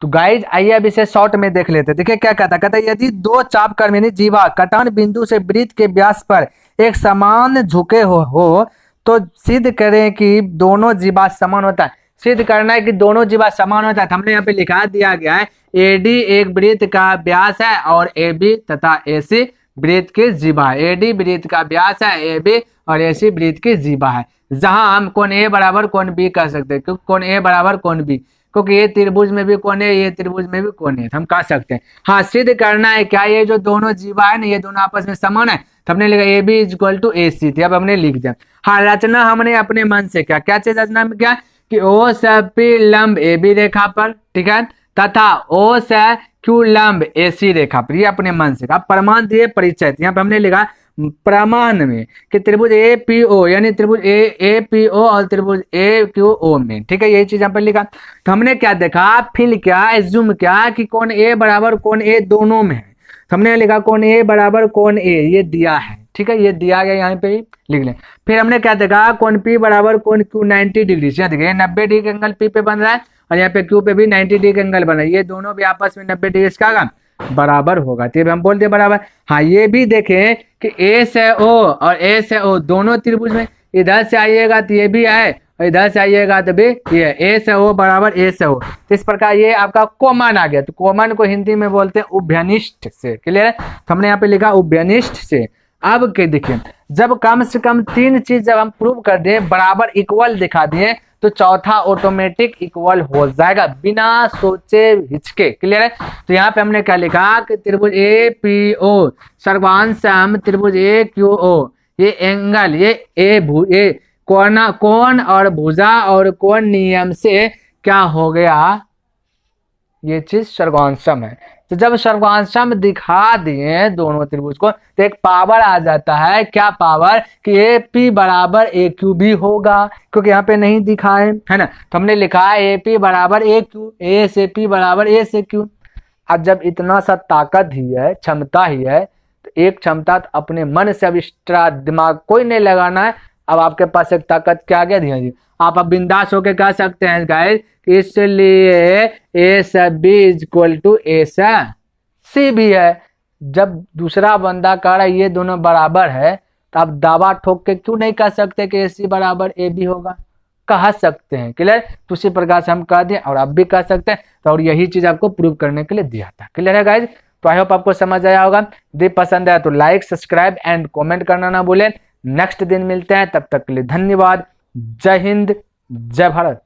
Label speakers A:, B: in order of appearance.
A: तो गाइज आइए अब इसे शॉर्ट में देख लेते हैं। देखिए क्या कहता है, यदि दो चापकर्मी जीवा कटन बिंदु से वृत्त के व्यास पर एक समान झुके हो तो सिद्ध करें कि दोनों जीवा समान होता है। सिद्ध करना है कि दोनों जीवा समान होता है। तो हमने यहाँ पे लिखा दिया गया है एडी एक वृत्त का व्यास है और एबी तथा एसी वृत्त की जीवा है। एडी वृत्त का व्यास है, एबी और एसी वृत्त की जीवा है। जहां हम कोण ए बराबर कोण बी कर सकते हैं, क्योंकि कोण ए बराबर कोण बी, क्योंकि ये त्रिभुज में भी कोण है, ये त्रिभुज में भी कोण है, तो हम कह सकते हैं। हाँ, सिद्ध करना है क्या ये जो दोनों जीवा है ना ये दोनों आपस में समान है। तो हमने लिखा A B is equal to A C थी, अब हमने लिख दिया। हाँ, रचना हमने अपने मन से क्या चीज रचना में क्या कि ओ से पी लंब ए बी रेखा पर, ठीक है, तथा ओ से क्यू लंब ए सी रेखा पर, ये अपने मन से। अब प्रमाण दिए परिचय, यहाँ पे हमने लिखा प्रमाण में कि त्रिभुज ए पी ओ यानी त्रिभुज ए पी ओ और त्रिभुज ए क्यू ओ में, ठीक है, यही चीज यहाँ पर लिखा। तो हमने क्या देखा, फिर क्या एज्यूम क्या कि कोण ए बराबर कोण ए दोनों में है। तो हमने लिखा कोण ए बराबर कोण ए, ये दिया है, ठीक है, ये दिया गया, यहाँ पे ही लिख लें। फिर हमने क्या देखा कोण पी बराबर कोण क्यू 90 डिग्री से, देखिए 90 डिग्री का एंगल पी पे बन रहा है और यहाँ पे क्यू पे भी 90 डिग्री का एंगल बन रहा है। ये दोनों भी आपस में 90 डिग्री का बराबर होगा, तो हम बोल दिए बराबर। हाँ, ये भी देखें कि ए से ओ और ए से ओ दोनों त्रिभुज में इधर से आइएगा तो ये भी है और इधर से आइएगा तो भी ये, ए से ओ बराबर ए से ओ। तो इस प्रकार ये आपका कॉमन आ गया। तो कॉमन को हिंदी में बोलते हैं उभयनिष्ठ से, क्लियर है। तो हमने यहाँ पे लिखा उभयनिष्ठ से। अब के देखिए, जब कम से कम तीन चीज जब हम प्रूव कर दें, बराबर इक्वल दिखा दिए, तो चौथा ऑटोमेटिक इक्वल हो जाएगा बिना सोचे हिचके, क्लियर है। तो यहाँ पे हमने क्या लिखा कि त्रिभुज ए पी ओ सर्वांशम त्रिभुज ए क्यू ओ, ये एंगल ये कोण और भुजा और कोण नियम से क्या हो गया, ये चीज सर्वांशम है। तो जब सर्वांशम दिखा दिए दोनों त्रिभुज को तो एक पावर आ जाता है, क्या पावर कि ए पी बराबर ए क्यू भी होगा, क्योंकि यहाँ पे नहीं दिखा है ना। तो हमने लिखा है ए पी बराबर ए क्यू, ए से पी बराबर ए से क्यू। अब जब इतना सा ताकत ही है, क्षमता ही है, तो एक क्षमता तो अपने मन से अब एक्स्ट्रा दिमाग कोई नहीं लगाना है। अब आपके पास एक ताकत क्या आ गया ध्यान जी, आप अब बिंदास होके कह सकते हैं गाइस, इसलिए ए से बी इज इक्वल टू ए से सी भी है। जब दूसरा बंदा कह रहा है ये दोनों बराबर है, तो आप दावा ठोक के क्यों नहीं कह सकते कि ए सी बराबर ए बी होगा, कह सकते हैं, क्लियर। तो उसी प्रकार से हम कह दें और आप भी कह सकते हैं। तो और यही चीज आपको प्रूव करने के लिए दिया था, क्लियर है गाइज। तो आई होप आपको समझ आया होगा। यदि पसंद आया तो लाइक सब्सक्राइब एंड कॉमेंट करना ना भूलें। नेक्स्ट दिन मिलते हैं, तब तक के लिए धन्यवाद। जय हिंद, जय भारत।